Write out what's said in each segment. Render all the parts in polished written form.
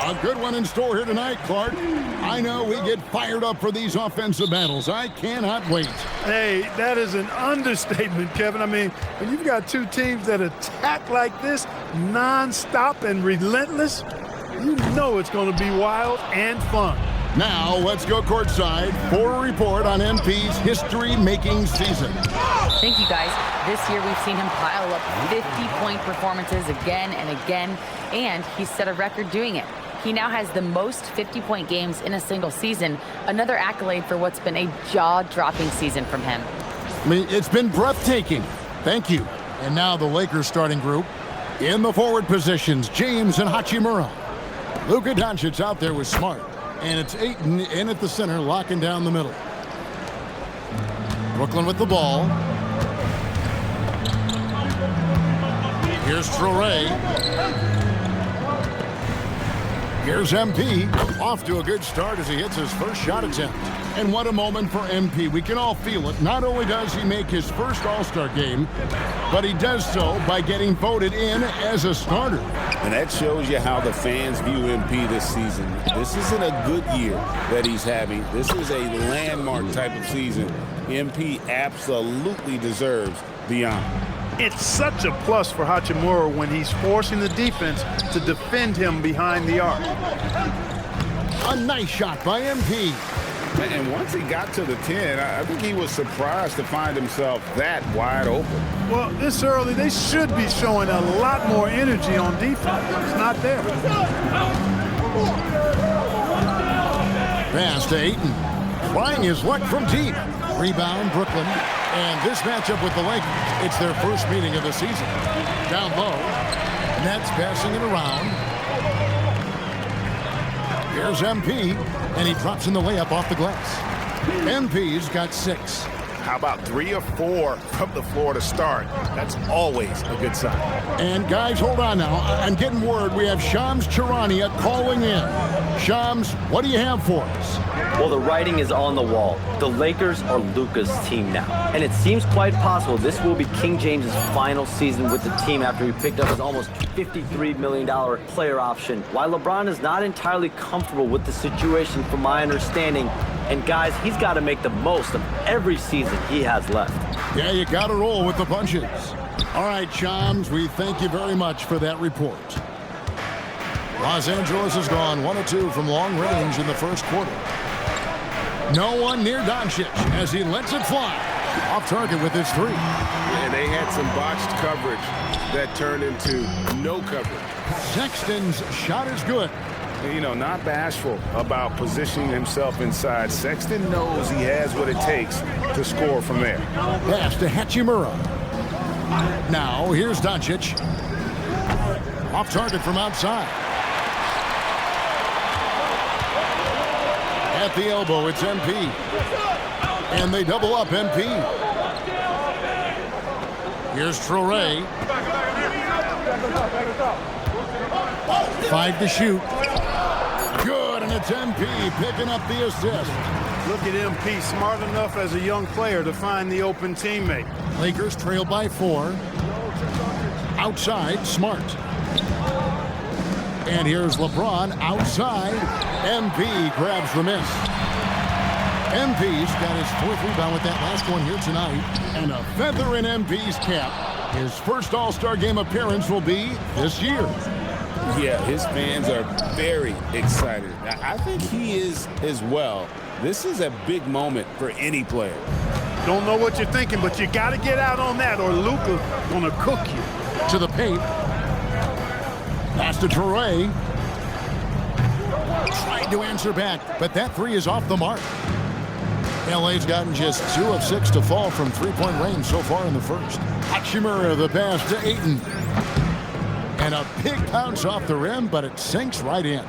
A good one in store here tonight, Clark. I know we get fired up for these offensive battles. I cannot wait. Hey, that is an understatement, Kevin. I mean, when you've got two teams that attack like this, non-stop and relentless, you know it's going to be wild and fun. Now, let's go courtside for a report on MP's history-making season. Thank you, guys. This year, we've seen him pile up 50-point performances again and again, and he's set a record doing it. He now has the most 50-point games in a single season, another accolade for what's been a jaw-dropping season from him. I mean, it's been breathtaking. Thank you. And now the Lakers starting group. In the forward positions, James and Hachimura. Luka Doncic out there with Smart. And it's Ayton in at the center, locking down the middle. Brooklyn with the ball. Here's Traore. Here's MP, off to a good start as he hits his first shot attempt. And what a moment for MP. We can all feel it. Not only does he make his first All-Star game, but he does so by getting voted in as a starter. And that shows you how the fans view MP this season. This isn't a good year that he's having. This is a landmark type of season. MP absolutely deserves the honor. It's such a plus for Hachimura when he's forcing the defense to defend him behind the arc. A nice shot by MP. And once he got to the 10, I think he was surprised to find himself that wide open. Well, this early, they should be showing a lot more energy on defense. It's not there. Pass to Ayton. Trying his luck from deep. Rebound, Brooklyn. And this matchup with the Lakers, it's their first meeting of the season. Down low. Nets passing it around. Here's MP, and he drops in the layup off the glass. MP's got 6. How about 3 or 4 from the floor to start? That's always a good sign. And guys, hold on now. I'm getting word we have Shams Charania calling in. Shams, what do you have for us? Well, the writing is on the wall. The Lakers are Luka's team now. And it seems quite possible this will be King James's final season with the team after he picked up his almost $53 million player option. While LeBron is not entirely comfortable with the situation from my understanding, and guys, he's got to make the most of every season he has left. Yeah, you got to roll with the punches. All right, Shams, we thank you very much for that report. Los Angeles has gone 1 of 2 from long range in the first quarter. No one near Doncic as he lets it fly. Off target with his 3. And they had some botched coverage that turned into no coverage. Sexton's shot is good. You know, not bashful about positioning himself inside. Sexton knows he has what it takes to score from there. Pass to Hachimura. Now, here's Doncic. Off target from outside. At the elbow, it's MP. And they double up MP. Here's Traore. 5 to shoot. Good, and it's MP picking up the assist. Look at MP, smart enough as a young player to find the open teammate. Lakers trail by 4. Outside, Smart. And here's LeBron outside. MP grabs the miss. MP's got his 4th rebound with that last one here tonight. And a feather in MP's cap. His first All-Star game appearance will be this year. Yeah, his fans are very excited. I think he is as well. This is a big moment for any player. Don't know what you're thinking, but you got to get out on that or Luka gonna cook you. To the paint. Pass to Traore. Tried to answer back, but that 3 is off the mark. LA's gotten just 2 of 6 to fall from 3-point range so far in the first. Hachimura the pass to Ayton. And a big bounce off the rim, but it sinks right in.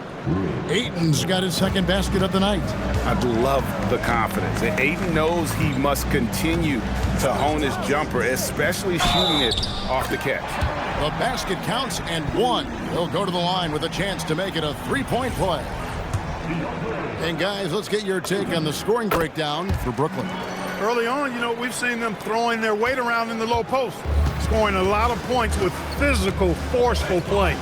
Ayton's got his 2nd basket of the night. I love the confidence. And Ayton knows he must continue to hone his jumper, especially shooting it off the catch. The basket counts and 1. He'll go to the line with a chance to make it a 3-point play. And guys, let's get your take on the scoring breakdown for Brooklyn. Early on, you know, we've seen them throwing their weight around in the low post, scoring a lot of points with physical, forceful play.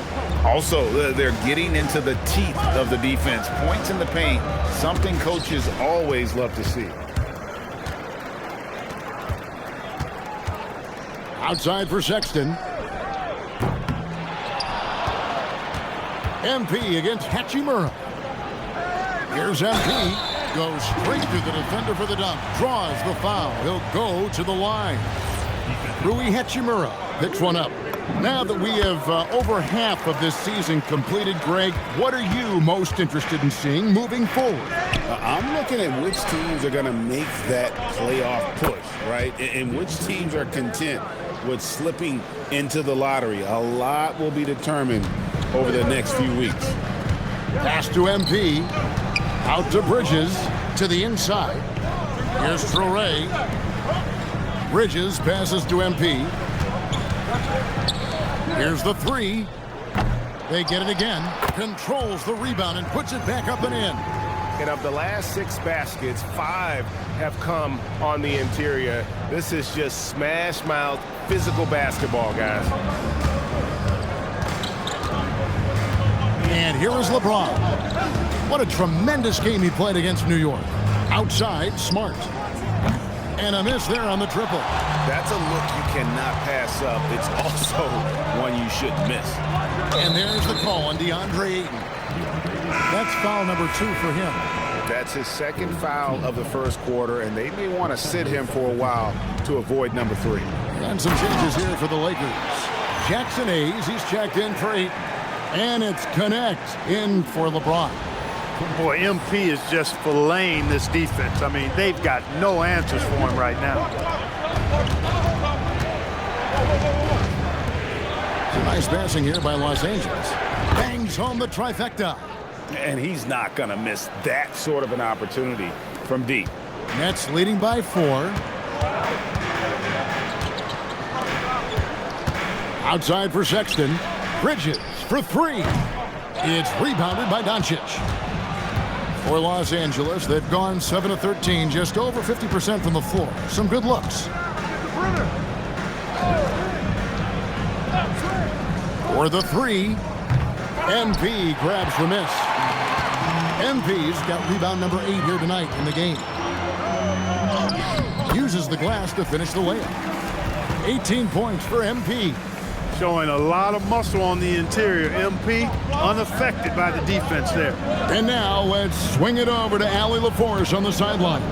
Also, they're getting into the teeth of the defense. Points in the paint, something coaches always love to see. Outside for Sexton. MP against Hachimura. Here's MP. Goes straight to the defender for the dunk. Draws the foul. He'll go to the line. Rui Hachimura picks one up. Now that we have over half of this season completed, Greg, what are you most interested in seeing moving forward? I'm looking at which teams are going to make that playoff push, right? And which teams are content with slipping into the lottery. A lot will be determined over the next few weeks. Pass to MP. Out to Bridges. To the inside. Here's Traore. Bridges passes to MP. Here's the three. They get it again. Controls the rebound and puts it back up and in. And of the last 6 baskets, 5 have come on the interior. This is just smash mouth physical basketball, guys. And here is LeBron. What a tremendous game he played against New York. Outside, Smart. And a miss there on the triple. That's a look you cannot pass up. It's also one you shouldn't miss. And there's the call on DeAndre Ayton. That's foul number 2 for him. That's his second foul of the first quarter, and they may want to sit him for a while to avoid number 3. And some changes here for the Lakers. Jackson Hayes, he's checked in for Ayton. And it's Connect in for LeBron. Boy, MP is just filleting this defense. I mean, they've got no answers for him right now. Some nice passing here by Los Angeles. Bangs home the trifecta. And he's not going to miss that sort of an opportunity from deep. Nets leading by 4. Outside for Sexton. Bridges for 3. It's rebounded by Doncic. For Los Angeles, they've gone 7 of 13, just over 50% from the floor. Some good looks. For the 3, MP grabs the miss. MP's got rebound number 8 here tonight in the game. Uses the glass to finish the layup. 18 points for MP. Showing a lot of muscle on the interior. MP unaffected by the defense there. And now let's swing it over to Allie LaForce on the sideline.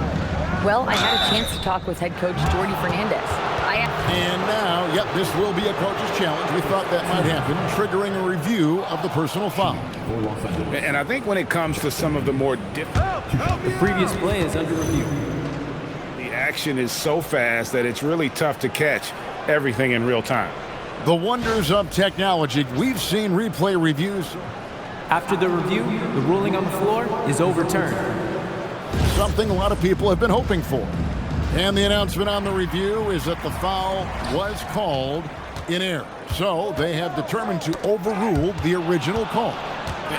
Well, I had a chance to talk with head coach Jordy Fernandez. And now, yep, this will be a coach's challenge. We thought that might happen, triggering a review of the personal foul. And I think when it comes to some of the more different... The previous play is under review. The action is so fast that it's really tough to catch everything in real time. The wonders of technology. We've seen replay reviews. After the review, the ruling on the floor is overturned. Something a lot of people have been hoping for. And the announcement on the review is that the foul was called in error. So they have determined to overrule the original call.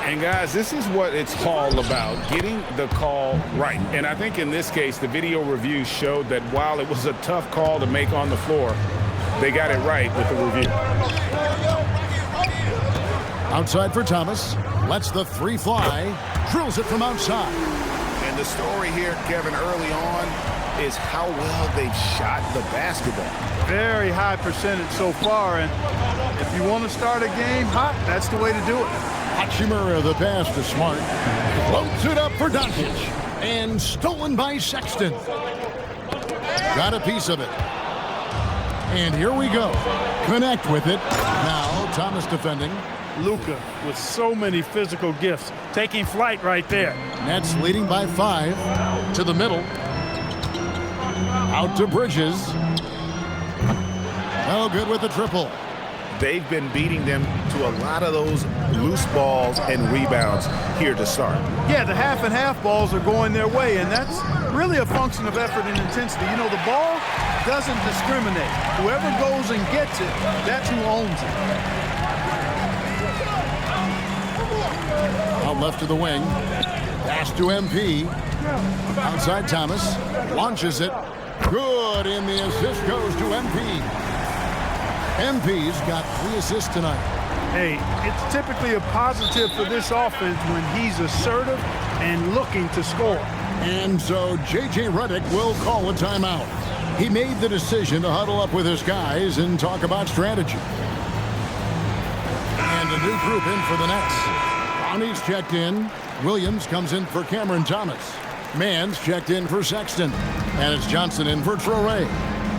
And guys, this is what it's all about, getting the call right. And I think in this case, the video review showed that while it was a tough call to make on the floor, they got it right with the review. Outside for Thomas. Lets the 3 fly. Drills it from outside. And the story here, Kevin, early on is how well they've shot the basketball. Very high percentage so far, and if you want to start a game hot, that's the way to do it. Hachimura, the pass to Smart. Floats it up for Doncic. And stolen by Sexton. Got a piece of it. And here we go. Connect with it. Now Thomas defending. Luka with so many physical gifts, taking flight right there. Nets leading by 5 to the middle. Out to Bridges. No good with the triple. They've been beating them to a lot of those loose balls and rebounds here to start. Yeah, the half and half balls are going their way, and that's really a function of effort and intensity. You know, the ball doesn't discriminate. Whoever goes and gets it, that's who owns it. Out left to the wing. Pass to MP. Outside Thomas. Launches it. Good, and the assist goes to MP. MP's got 3 assists tonight. Hey, it's typically a positive for this offense when he's assertive and looking to score. And so J.J. Redick will call a timeout. He made the decision to huddle up with his guys and talk about strategy. And a new group in for the Nets. Brownie's checked in. Williams comes in for Cameron Thomas. Mann's checked in for Sexton. And it's Johnson in for Traore.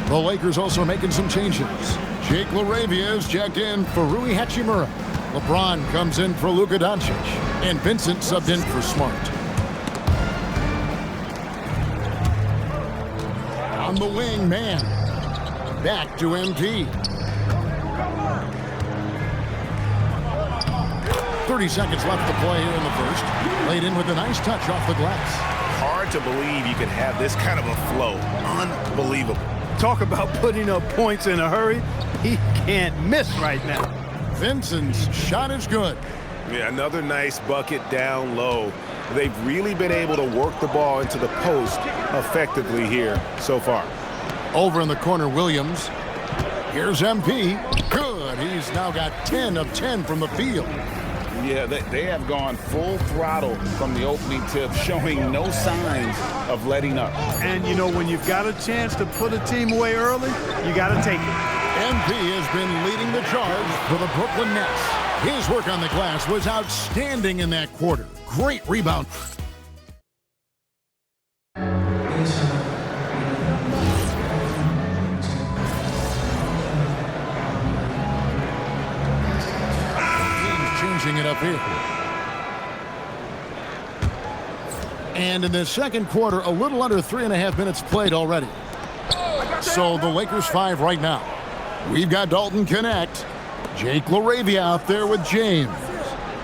The Lakers also making some changes. Jake LaRavia is checked in for Rui Hachimura. LeBron comes in for Luka Doncic. And Vincent subbed in for Smart. On the wing, Mann. Back to MP. 30 seconds left to play here in the first. Laid in with a nice touch off the glass. Hard to believe you can have this kind of a flow. Unbelievable. Talk about putting up points in a hurry. He can't miss right now. Vincent's shot is good. Yeah, another nice bucket down low. They've really been able to work the ball into the post effectively here so far. Over in the corner, Williams. Here's MP. Good. He's now got 10 of 10 from the field. Yeah, they have gone full throttle from the opening tip, showing no signs of letting up. And, you know, when you've got a chance to put a team away early, you got to take it. MP has been leading the charge for the Brooklyn Nets. His work on the glass was outstanding in that quarter. Great rebound. Changing it up here. And in the second quarter, a little under 3.5 minutes played already. So the Lakers 5 right now. We've got Dalton Connect. Jake LaRavia out there with James.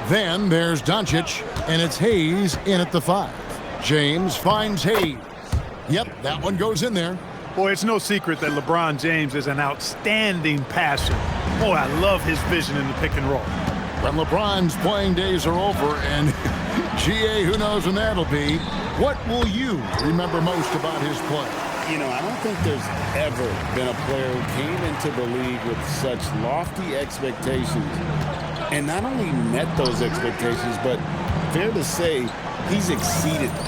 Then there's Doncic, and it's Hayes in at the 5. James finds Hayes. Yep, that one goes in there. Boy, it's no secret that LeBron James is an outstanding passer. Boy, I love his vision in the pick and roll. When LeBron's playing days are over, and GA, who knows when that'll be, what will you remember most about his play? You know, I don't think there's ever been a player who came into the league with such lofty expectations and not only met those expectations, but fair to say, he's exceeded them.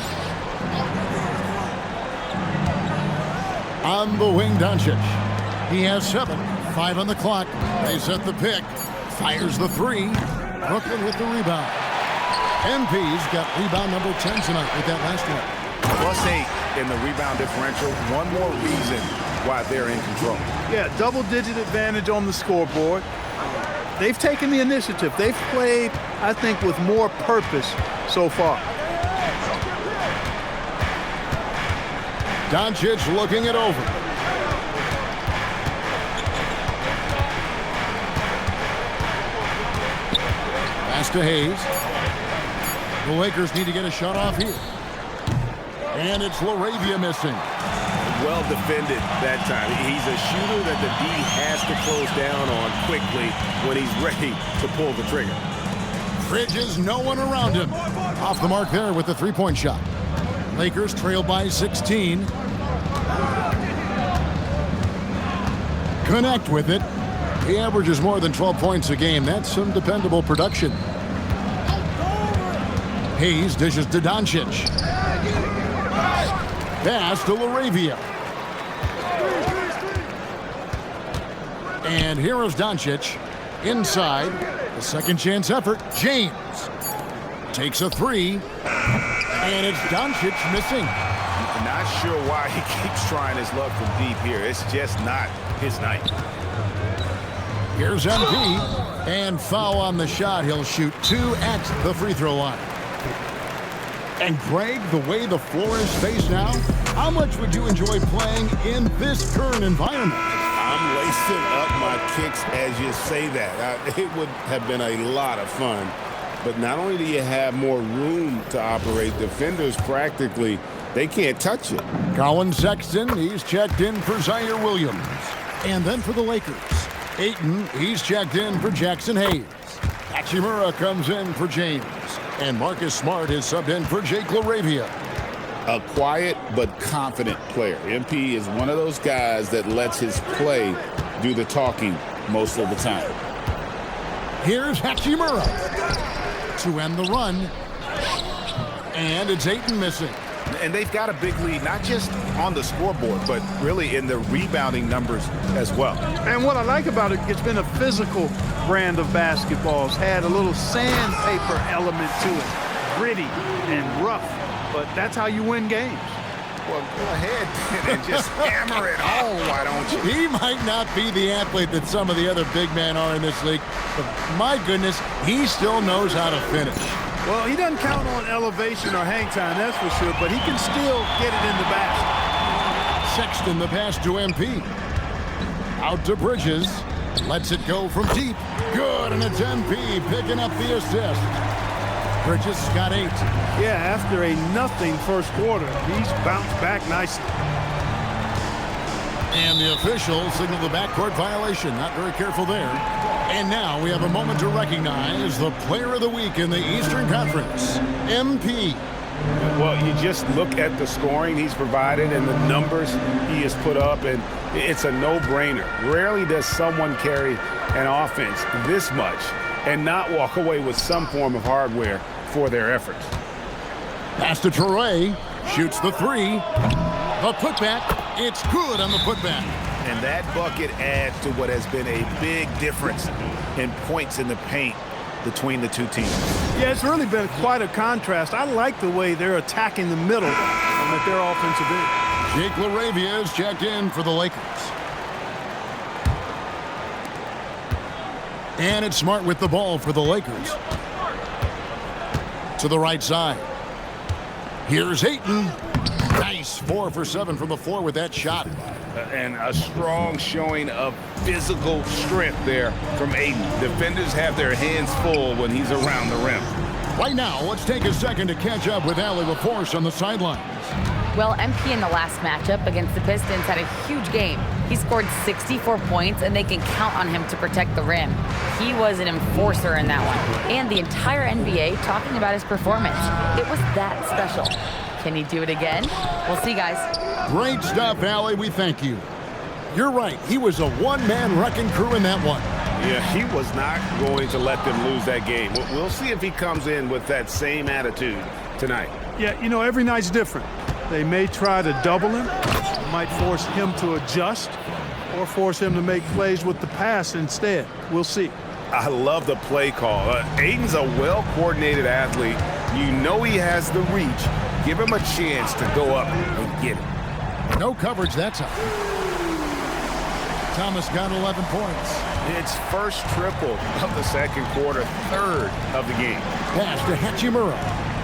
On the wing, Doncic. He has 7, 5 on the clock. They set the pick. Fires the 3. Brooklyn with the rebound. MP's got rebound number 10 tonight with that last one. +8 in the rebound differential. One more reason why they're in control. Yeah, double-digit advantage on the scoreboard. They've taken the initiative. They've played, I think, with more purpose so far. Doncic looking it over. Pass to Hayes. The Lakers need to get a shot off here. And it's LaRavia missing. Well defended that time. He's a shooter that the D has to close down on quickly when he's ready to pull the trigger. Bridges, no one around him. Off the mark there with the three-point shot. Lakers trail by 16. Connect with it. He averages more than 12 points a game. That's some dependable production. Hayes dishes to Doncic. Pass to LaRavia. And here is Doncic. Inside. The second chance effort. James takes a 3. And it's Doncic missing. I'm not sure why he keeps trying his luck from deep here. It's just not his night. Here's MP. And foul on the shot. He'll shoot 2 at the free throw line. And Greg, the way the floor is spaced now, how much would you enjoy playing in this current environment? I'm lacing up my kicks as you say that. It would have been a lot of fun. But not only do you have more room to operate, defenders practically, they can't touch it. Colin Sexton, he's checked in for Zaire Williams. And then for the Lakers, Ayton, he's checked in for Jackson Hayes. Hachimura comes in for James. And Marcus Smart is subbed in for Jake LaRavia. A quiet but confident player. MP is one of those guys that lets his play do the talking most of the time. Here's Hachimura to end the run. And it's Ayton missing. And they've got a big lead, not just on the scoreboard, but really in the rebounding numbers as well. And what I like about it, it's been a physical brand of basketball. It's had a little sandpaper element to it, gritty and rough, but that's how you win games. Well, go ahead and just hammer it home, why don't you? He might not be the athlete that some of the other big men are in this league, but my goodness, he still knows how to finish. Well, he doesn't count on elevation or hang time, that's for sure, but he can still get it in the basket. Sexton, the pass to MP. Out to Bridges. Lets it go from deep. Good, and it's MP picking up the assist. Bridges got 8. Yeah, after a nothing first quarter, he's bounced back nicely. And the official signaled the backcourt violation. Not very careful there. And now we have a moment to recognize the player of the week in the Eastern Conference, MP. Well, you just look at the scoring he's provided and the numbers he has put up, and it's a no-brainer. Rarely does someone carry an offense this much and not walk away with some form of hardware for their efforts. Pass to Traore. Shoots the 3. The putback. It's good on the putback. And that bucket adds to what has been a big difference in points in the paint between the two teams. Yeah, it's really been quite a contrast. I like the way they're attacking the middle and at their offensive end. Jake LaRavia is checked in for the Lakers. And it's Smart with the ball for the Lakers. To the right side. Here's Ayton. Nice 4 for 7 from the floor with that shot. And a strong showing of physical strength there from Ayton. Defenders have their hands full when he's around the rim. Right now, let's take a second to catch up with Allie LaForce on the sidelines. Well, MP in the last matchup against the Pistons had a huge game. He scored 64 points, and they can count on him to protect the rim. He was an enforcer in that one. And the entire NBA talking about his performance. It was that special. Can he do it again? We'll see, guys. Great stuff, Allie. We thank you. You're right. He was a one-man wrecking crew in that one. Yeah, he was not going to let them lose that game. We'll see if he comes in with that same attitude tonight. Yeah, you know, every night's different. They may try to double him, might force him to adjust, or force him to make plays with the pass instead. We'll see. I love the play call. Ayton's a well-coordinated athlete. You know he has the reach. Give him a chance to go up and get it. No coverage that time. Thomas got 11 points. It's first triple of the second quarter, third of the game. Pass to Hachimura.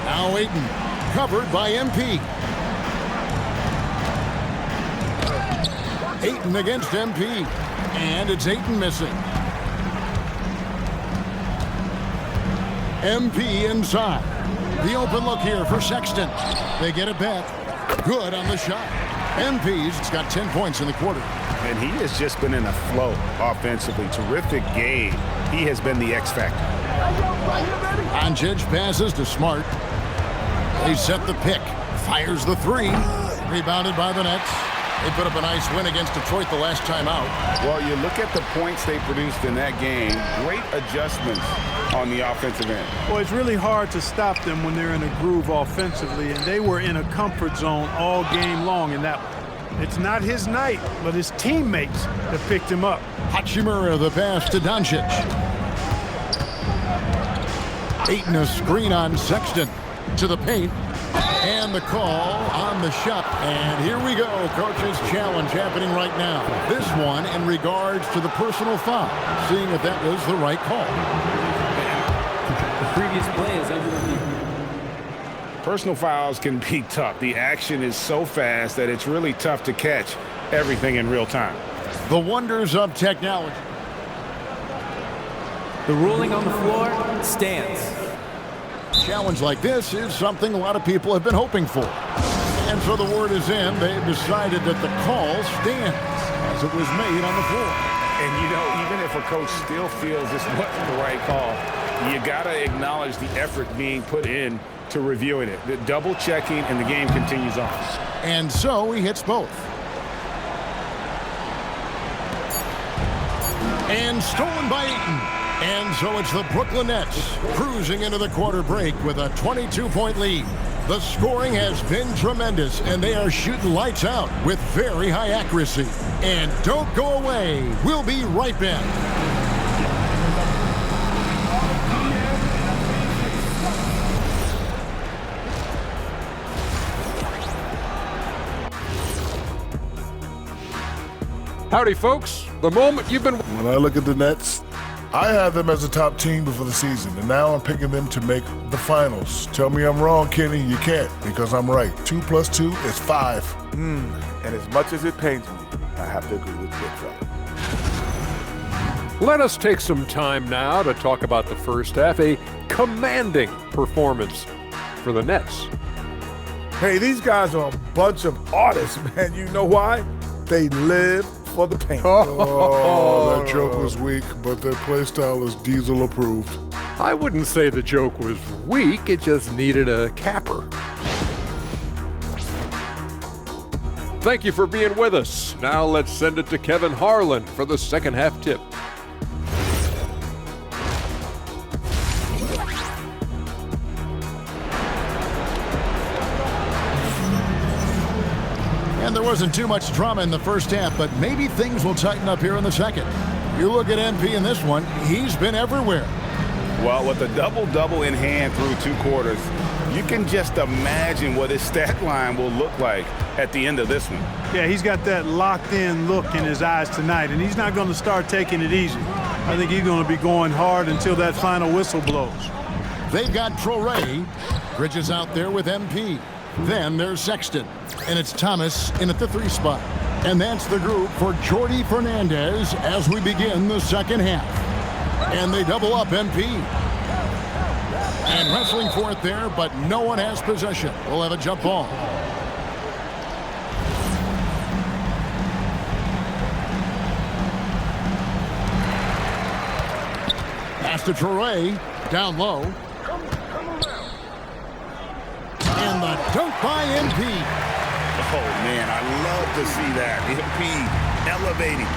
Now Ayton, covered by MP. Ayton against MP. And it's Ayton missing. MP inside. The open look here for Sexton. They get it back. Good on the shot. MP's got 10 points in the quarter. And he has just been in a flow offensively. Terrific game. He has been the X factor. Doncic passes to Smart. They set the pick. Fires the 3. Rebounded by the Nets. They put up a nice win against Detroit the last time out. Well, you look at the points they produced in that game. Great adjustments on the offensive end. Well, it's really hard to stop them when they're in a groove offensively, and they were in a comfort zone all game long in that one. It's not his night, but his teammates that picked him up. Hachimura the pass to Doncic. Ayton a screen on Sexton to the paint. And the call on the shot. And here we go. Coach's challenge happening right now. This one in regards to the personal foul. Seeing if that was the right call. The previous play is under review. Personal fouls can be tough. The action is so fast that it's really tough to catch everything in real time. The wonders of technology. The ruling on the floor stands. Challenge like this is something a lot of people have been hoping for. And so the word is in. They've decided that the call stands as it was made on the floor. And, you know, even if a coach still feels this wasn't the right call, you got to acknowledge the effort being put in to reviewing it. The double checking, and the game continues on. And so he hits both. And stolen by Ayton. And so it's the Brooklyn Nets cruising into the quarter break with a 22-point lead. The scoring has been tremendous, and they are shooting lights out with very high accuracy. And don't go away. We'll be right back. Howdy, folks. The moment you've been... When I look at the Nets, I have them as a top team before the season, and now I'm picking them to make the finals. Tell me I'm wrong, Kenny. You can't, because I'm right. 2 + 2 is 5. And as much as it pains me, I have to agree with Big Fella. Let us take some time now to talk about the first half. A commanding performance for the Nets. Hey, these guys are a bunch of artists, man. You know why? They live for the paint. Oh, that joke was weak, but their play style is Diesel approved. I wouldn't say the joke was weak. It just needed a capper. Thank you for being with us. Now let's send it to Kevin Harlan for the second half tip. And there wasn't too much drama in the first half, but maybe things will tighten up here in the second. You look at MP in this one, he's been everywhere. Well, with a double-double in hand through 2 quarters, you can just imagine what his stat line will look like at the end of this one. Yeah, he's got that locked-in look in his eyes tonight, and he's not going to start taking it easy. I think he's going to be going hard until that final whistle blows. They've got ProPLAY. Bridges out there with MP. Then there's Sexton. And it's Thomas in at the 3 spot. And that's the group for Jordy Fernandez as we begin the second half. And they double up MP. And wrestling for it there, but no one has possession. We'll have a jump ball. Pass to Traore, down low. And the dunk by MP. Oh, man, I love to see that. MP elevating.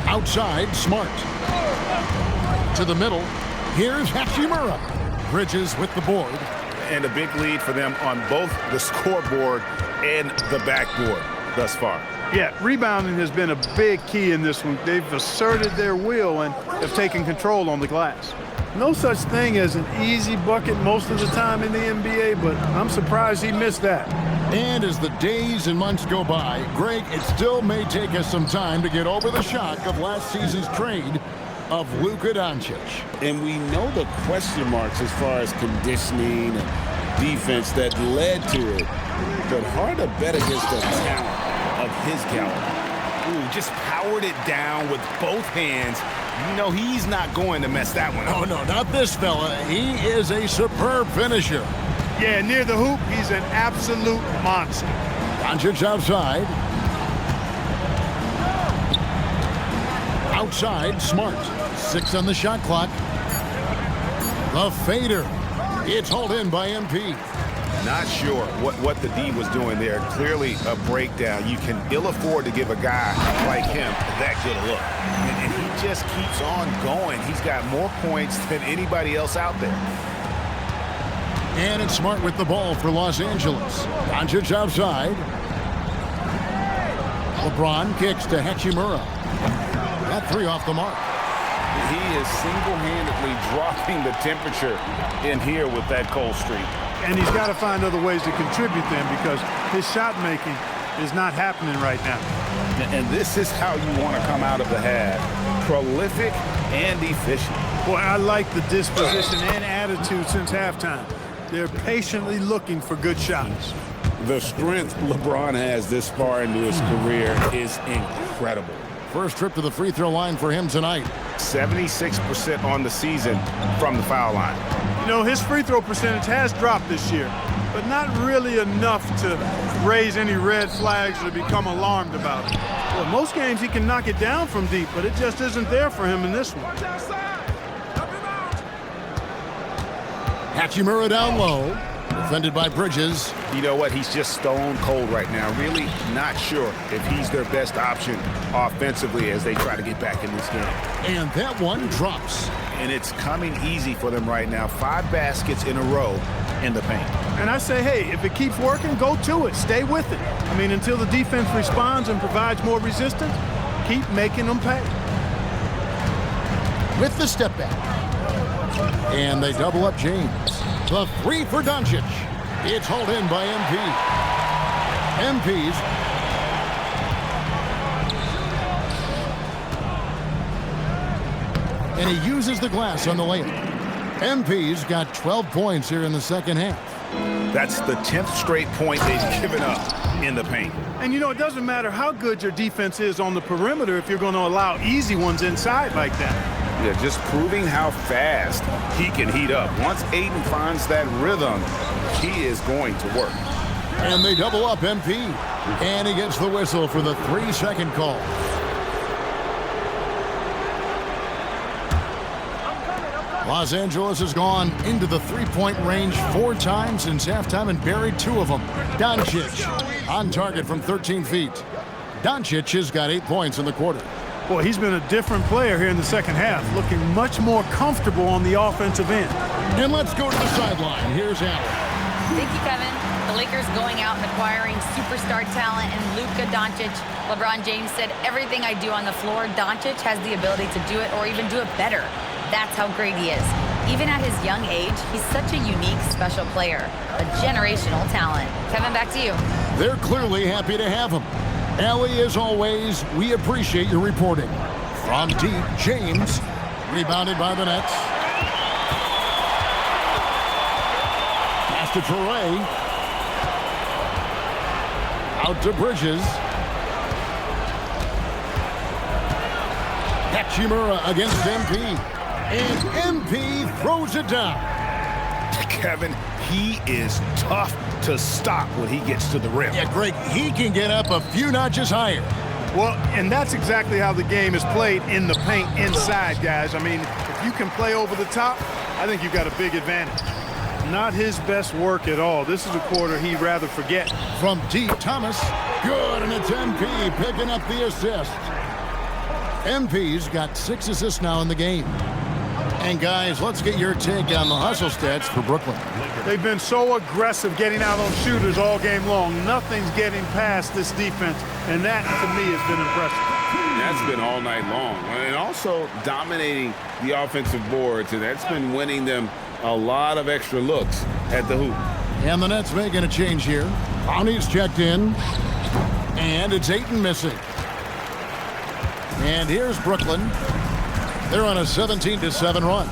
Outside, Smart. To the middle. Here's Hachimura. Bridges with the board. And a big lead for them on both the scoreboard and the backboard thus far. Yeah, rebounding has been a big key in this one. They've asserted their will and have taken control on the glass. No such thing as an easy bucket most of the time in the NBA, but I'm surprised he missed that. And as the days and months go by, Greg, it still may take us some time to get over the shock of last season's trade of Luka Doncic. And we know the question marks as far as conditioning and defense that led to it. But hard to bet against the talent of his caliber. Ooh, just powered it down with both hands. You know he's not going to mess that one up. Oh, no, not this fella. He is a superb finisher. Yeah, near the hoop, he's an absolute monster. Doncic outside. Outside, Smart. 6 on the shot clock. The fader. It's hauled in by MP. Not sure what the D was doing there. Clearly a breakdown. You can ill afford to give a guy like him that good a look. And he just keeps on going. He's got more points than anybody else out there. And it's Smart with the ball for Los Angeles. Doncic outside. LeBron kicks to Hachimura. That 3 off the mark. He is single-handedly dropping the temperature in here with that cold streak. And he's got to find other ways to contribute them because his shot making is not happening right now. And this is how you want to come out of the half. Prolific and efficient. Boy, I like the disposition and attitude since halftime. They're patiently looking for good shots. The strength LeBron has this far into his career is incredible. First trip to the free throw line for him tonight. 76% on the season from the foul line. You know, his free throw percentage has dropped this year, but not really enough to raise any red flags or become alarmed about it. Well, most games he can knock it down from deep, but it just isn't there for him in this one. Hachimura down low. defended by Bridges. You know what? He's just stone cold right now. Really not sure if he's their best option offensively as they try to get back in this game. And that one drops. And it's coming easy for them right now. 5 baskets in a row in the paint. And I say, hey, if it keeps working, go to it. Stay with it. I mean, until the defense responds and provides more resistance, keep making them pay. With the step back. And they double up James. The 3 for Doncic. It's hauled in by MP. MP's. And he uses the glass on the layup. MP's got 12 points here in the second half. That's the 10th straight point they've given up in the paint. And you know, it doesn't matter how good your defense is on the perimeter if you're going to allow easy ones inside like that. Yeah, just proving how fast he can heat up. Once Ayton finds that rhythm, he is going to work. And they double up MP. And he gets the whistle for the 3-second call. Los Angeles has gone into the three-point range 4 times since halftime and buried 2 of them. Doncic on target from 13 feet. Doncic has got 8 points in the quarter. Boy, he's been a different player here in the second half, looking much more comfortable on the offensive end. And let's go to the sideline. Here's Allen. Thank you, Kevin. The Lakers going out and acquiring superstar talent in Luka Doncic. LeBron James said, everything I do on the floor, Doncic has the ability to do it or even do it better. That's how great he is. Even at his young age, he's such a unique, special player. A generational talent. Kevin, back to you. They're clearly happy to have him. Allie, as always, we appreciate your reporting. From deep, James, rebounded by the Nets. Pass to Toure. Out to Bridges. Hachimura against MP. And MP throws it down. Kevin, he is tough to stop when he gets to the rim. Yeah, Greg, he can get up a few notches higher. Well, and that's exactly how the game is played in the paint inside, guys. I mean, if you can play over the top, I think you've got a big advantage. Not his best work at all. This is a quarter he'd rather forget. From deep, Thomas. Good, and it's MP picking up the assist. MP's got 6 assists now in the game. And guys, let's get your take on the hustle stats for Brooklyn. They've been so aggressive getting out on shooters all game long. Nothing's getting past this defense, and that, to me, has been impressive. That's been all night long. And also dominating the offensive boards, and that's been winning them a lot of extra looks at the hoop. And the Nets making a change here. Bonnie's checked in, and it's Ayton missing. And here's Brooklyn. They're on a 17-7 run.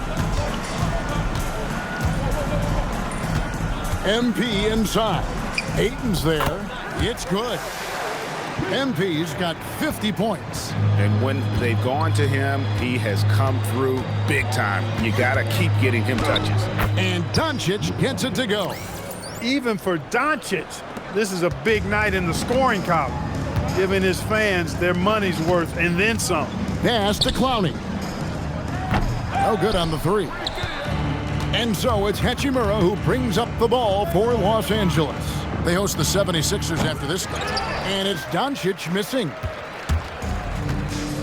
MP inside. Ayton's there. It's good. MP's got 50 points. And when they've gone to him, he has come through big time. You got to keep getting him touches. And Doncic gets it to go. Even for Doncic, this is a big night in the scoring column, giving his fans their money's worth and then some. Pass to Clowney. No good on the 3. And so it's Hachimura who brings up the ball for Los Angeles. They host the 76ers after this game. And it's Doncic missing.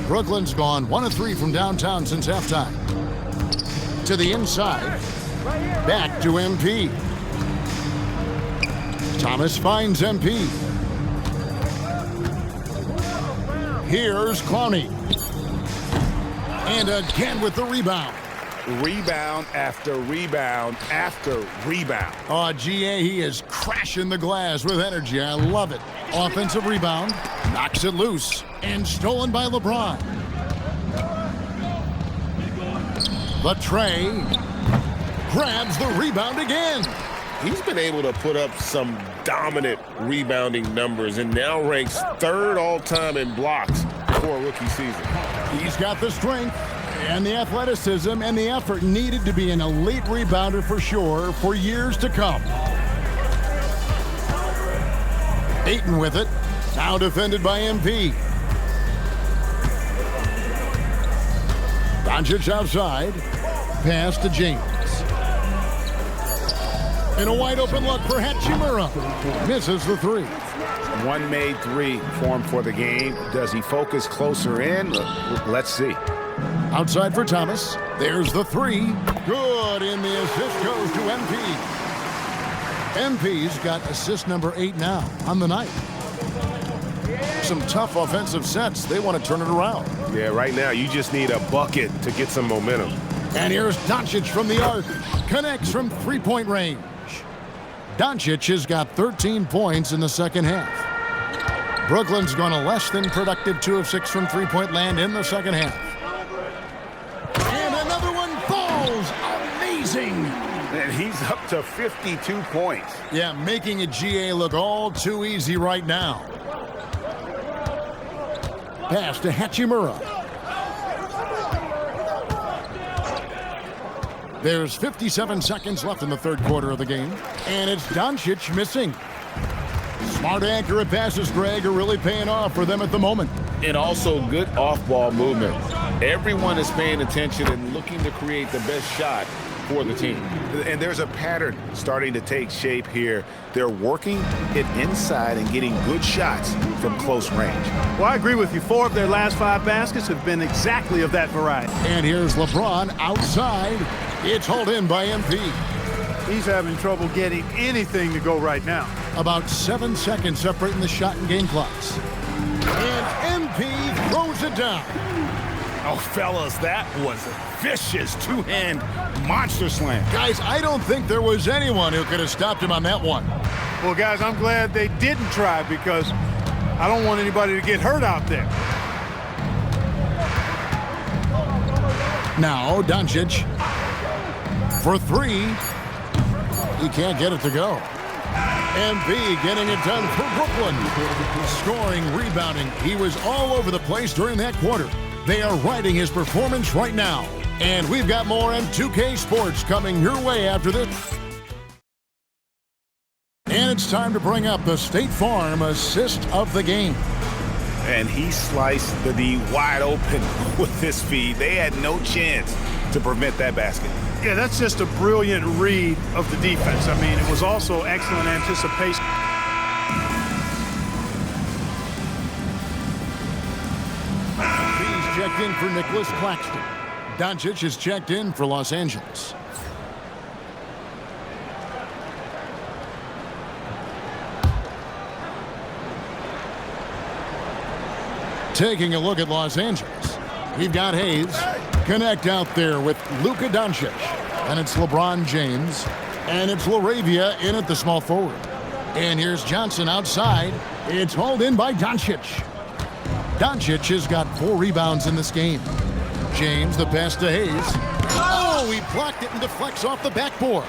Brooklyn's gone 1 of 3 from downtown since halftime. To the inside. Back to MP. Thomas finds MP. Here's Clowney. And again with the rebound. Rebound after rebound after rebound. Oh, GA, he is crashing the glass with energy. I love it. Offensive rebound. Knocks it loose. And stolen by LeBron. The tray. Grabs the rebound again. He's been able to put up some dominant rebounding numbers and now ranks 3rd all-time in blocks for a rookie season. He's got the strength and the athleticism and the effort needed to be an elite rebounder for sure for years to come. Ayton with it. Now defended by MP. Doncic outside. Pass to James. And a wide open look for Hachimura. Misses the three. One made three formed for the game. Does he focus closer in? Let's see. Outside for Thomas. There's the three. Good, and the assist goes to MP. MP's got assist number 8 now on the night. Some tough offensive sets. They want to turn it around. Yeah, right now you just need a bucket to get some momentum. And here's Doncic from the arc. Connects from three-point range. Doncic has got 13 points in the second half. Brooklyn's gone a less than productive 2 of 6 from three-point land in the second half. And another one falls. Amazing. And he's up to 52 points. Yeah, making a GA look all too easy right now. Pass to Hachimura. There's 57 seconds left in the third quarter of the game, and it's Doncic missing. Smart, accurate passes, Greg, are really paying off for them at the moment. And also good off-ball movement. Everyone is paying attention and looking to create the best shot for the team. And there's a pattern starting to take shape here. They're working it inside and getting good shots from close range. Well, I agree with you. 4 of their last 5 baskets have been exactly of that variety. And here's LeBron outside. It's hauled in by MP. He's having trouble getting anything to go right now. About 7 seconds separating the shot and game clocks. And MP throws it down. Oh, fellas, that was a vicious two-hand monster slam. Guys, I don't think there was anyone who could have stopped him on that one. Well, guys, I'm glad they didn't try because I don't want anybody to get hurt out there. Now, Doncic for 3. He can't get it to go. MP getting it done for Brooklyn. Scoring, rebounding. He was all over the place during that quarter. They are riding his performance right now. And we've got more M2K Sports coming your way after this. And it's time to bring up the State Farm assist of the game. And he sliced the D wide open with his feed. They had no chance to prevent that basket. Yeah, that's just a brilliant read of the defense. I mean, it was also excellent anticipation. He's checked in for Nicholas Claxton. Doncic is checked in for Los Angeles. Taking a look at Los Angeles, we've got Hayes connect out there with Luka Doncic, and it's LeBron James, and it's LaRavia in at the small forward. And here's Johnson outside. It's hauled in by Doncic. Doncic has got 4 rebounds in this game. James, the pass to Hayes. Oh, he blocked it and deflects off the backboard.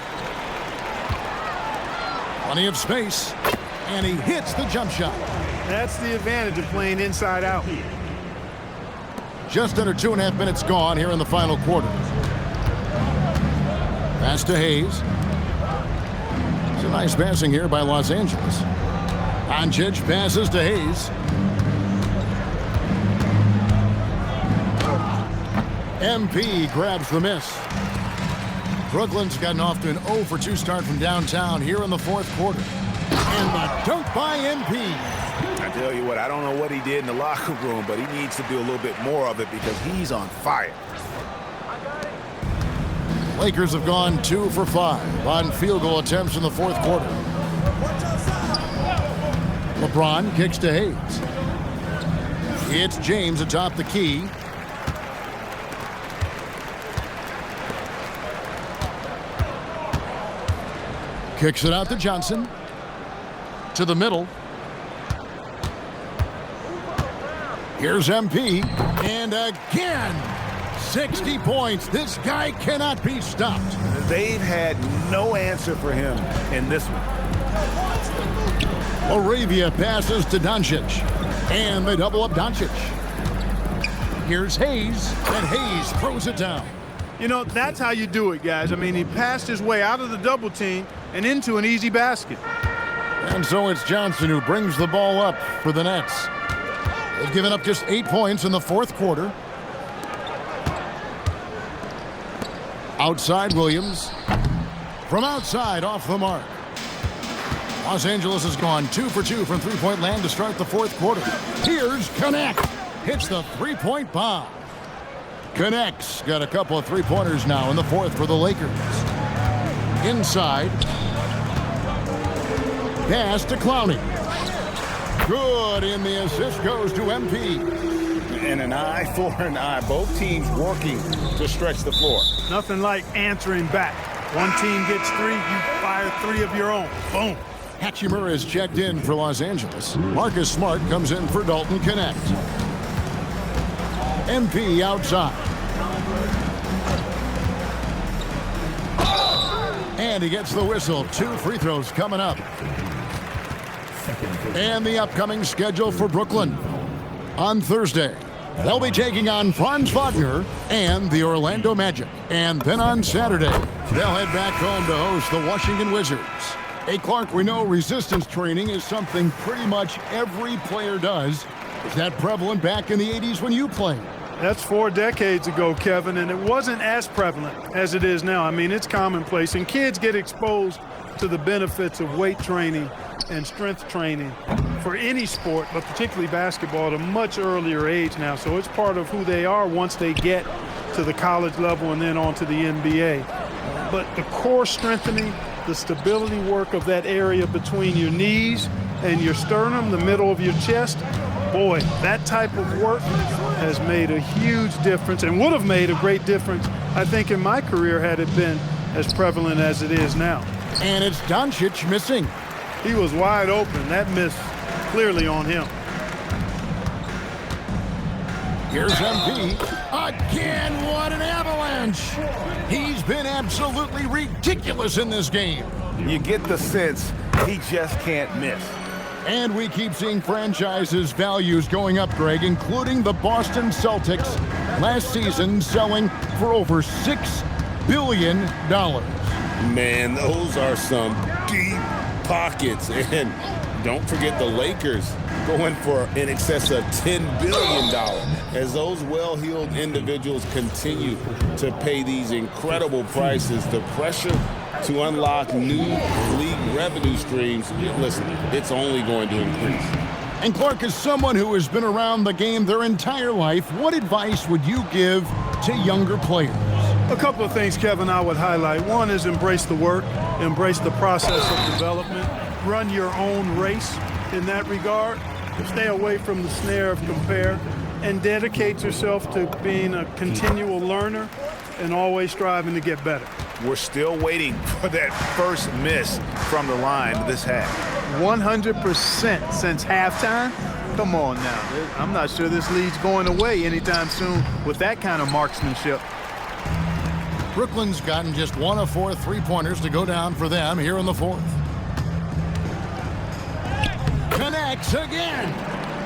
Plenty of space, and he hits the jump shot. That's the advantage of playing inside out. Just under 2.5 minutes gone here in the final quarter. Pass to Hayes. It's a nice passing here by Los Angeles. Doncic passes to Hayes. MP grabs the miss. Brooklyn's gotten off to an 0 for 2 start from downtown here in the fourth quarter. And the dunk by MP. I tell you what, I don't know what he did in the locker room, but he needs to do a little bit more of it because he's on fire. Lakers have gone 2 for 5 on field goal attempts in the fourth quarter. LeBron kicks to Hayes. It's James atop the key. Kicks it out to Johnson. To the middle. Here's MP. And again, 60 points. This guy cannot be stopped. They've had no answer for him in this one. LaRavia passes to Doncic. And they double up Doncic. Here's Hayes. And Hayes throws it down. You know, that's how you do it, guys. I mean, he passed his way out of the double team and into an easy basket. And so it's Johnson who brings the ball up for the Nets. They've given up just 8 points in the fourth quarter. Outside Williams. from outside, off the mark. Los Angeles has gone 2 for 2 from three-point land to start the fourth quarter. Here's Connect. Hits the three-point bomb. Connect's got a couple of three-pointers now in the fourth for the Lakers. Inside. Pass to Clowney. Good, and the assist goes to MP. And an eye for an eye. Both teams working to stretch the floor. Nothing like answering back. One team gets 3, you fire 3 of your own. Boom. Hachimura is checked in for Los Angeles. Marcus Smart comes in for Dalton Connect. MP outside. And he gets the whistle. 2 free throws coming up. And the upcoming schedule for Brooklyn. On Thursday, they'll be taking on Franz Wagner and the Orlando Magic. And then on Saturday, they'll head back home to host the Washington Wizards. Hey, Clark, we know resistance training is something pretty much every player does. Is that prevalent back in the 80s when you played? That's 4 decades ago, Kevin, and it wasn't as prevalent as it is now. I mean, it's commonplace, and kids get exposed to the benefits of weight training and strength training for any sport, but particularly basketball, at a much earlier age now. So it's part of who they are once they get to the college level and then on to the NBA. But the core strengthening, the stability work of that area between your knees and your sternum, the middle of your chest, boy, that type of work has made a huge difference and would have made a great difference, I think, in my career had it been as prevalent as it is now. And it's Doncic missing. He was wide open. That miss clearly on him. Here's MP. Again, what an avalanche. He's been absolutely ridiculous in this game. You get the sense he just can't miss. And we keep seeing franchises' values going up, Greg, including the Boston Celtics last season selling for over $6 billion. Man, those are some deep pockets. And don't forget the Lakers going for in excess of $10 billion as those well-heeled individuals continue to pay these incredible prices. The pressure to unlock new league revenue streams, listen, it's only going to increase. And Clark, as someone who has been around the game their entire life, what advice would you give to younger players? A couple of things, Kevin, I would highlight. One is embrace the work, embrace the process of development, run your own race in that regard. Stay away from the snare of compare and dedicate yourself to being a continual learner and always striving to get better. We're still waiting for that first miss from the line this half. 100% since halftime? Come on now. I'm not sure this lead's going away anytime soon with that kind of marksmanship. Brooklyn's gotten just 1 of 4 three-pointers to go down for them here in the fourth. Connects again.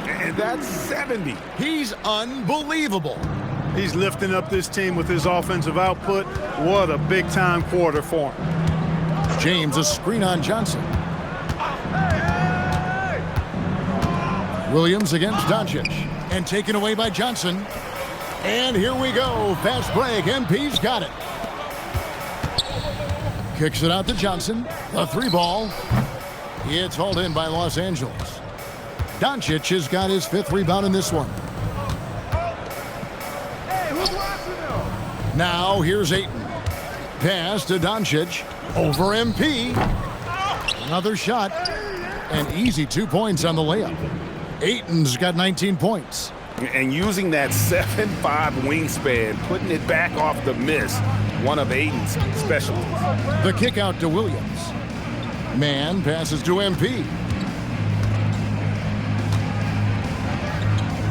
And that's 70. He's unbelievable. He's lifting up this team with his offensive output. What a big-time quarter for him. James, a screen on Johnson. Williams against Doncic. And taken away by Johnson. And here we go. Fast break. MP's got it. Kicks it out to Johnson. The 3-ball. It's hauled in by Los Angeles. Doncic has got his 5th rebound in this one. Now here's Ayton. Pass to Doncic. Over MP. Another shot. An easy 2 points on the layup. Ayton's got 19 points. And using that 7'5 wingspan, putting it back off the miss, one of Ayton's specialties. The kick out to Williams. Man passes to MP.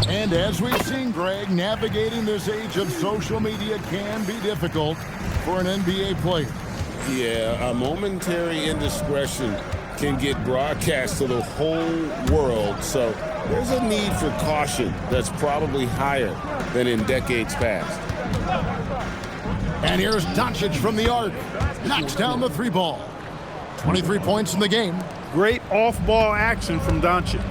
And as we've seen, Greg, navigating this age of social media can be difficult for an NBA player. Yeah, a momentary indiscretion can get broadcast to the whole world. So there's a need for caution that's probably higher than in decades past. And here's Doncic from the arc. Knocks down the 3-ball. 23 points in the game. Great off-ball action from Doncic.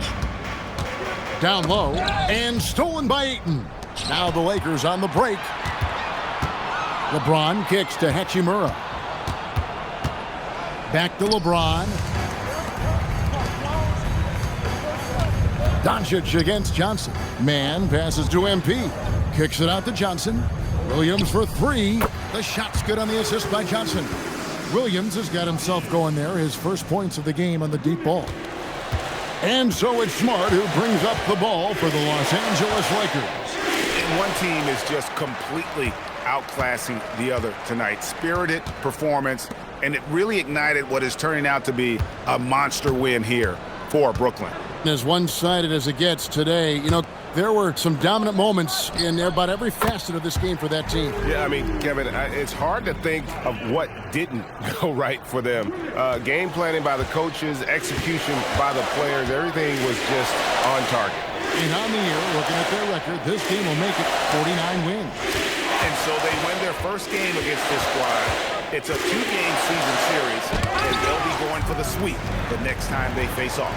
Down low and stolen by Ayton. Now the Lakers on the break. LeBron kicks to Hachimura. Back to LeBron. Doncic against Johnson. Man passes to MP. Kicks it out to Johnson. Williams for three. The shot's good on the assist by Johnson. Williams has got himself going there. His first points of the game on the deep ball. And so it's Smart who brings up the ball for the Los Angeles Lakers. And one team is just completely outclassing the other tonight. Spirited performance, and it really ignited what is turning out to be a monster win here for Brooklyn. As one-sided as it gets today, you know, there were some dominant moments in about every facet of this game for that team. Yeah, I mean, Kevin, it's hard to think of what didn't go right for them. Game planning by the coaches, execution by the players, everything was just on target. And on the year, looking at their record, this team will make it 49 wins. And so they win their first game against this squad. It's a 2-game season series, and they'll be going for the sweep the next time they face off.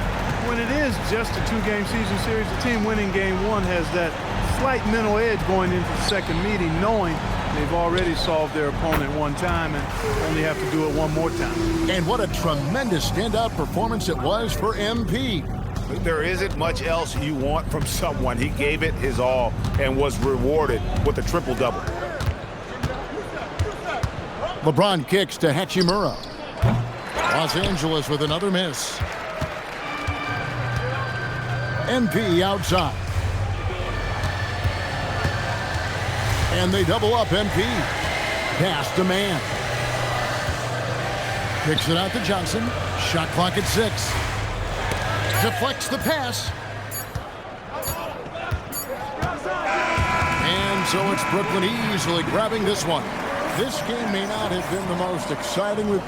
When it is just a 2-game season series, the team winning game one has that slight mental edge going into the second meeting, knowing they've already solved their opponent one time and only have to do it one more time. And what a tremendous standout performance it was for MP. There isn't much else you want from someone. He gave it his all and was rewarded with a triple-double. LeBron kicks to Hachimura. Los Angeles with another miss. MP outside. And they double up MP. Pass to Man. Kicks it out to Johnson. Shot clock at 6. Deflects the pass. And so it's Brooklyn easily grabbing this one. This game may not have been the most exciting.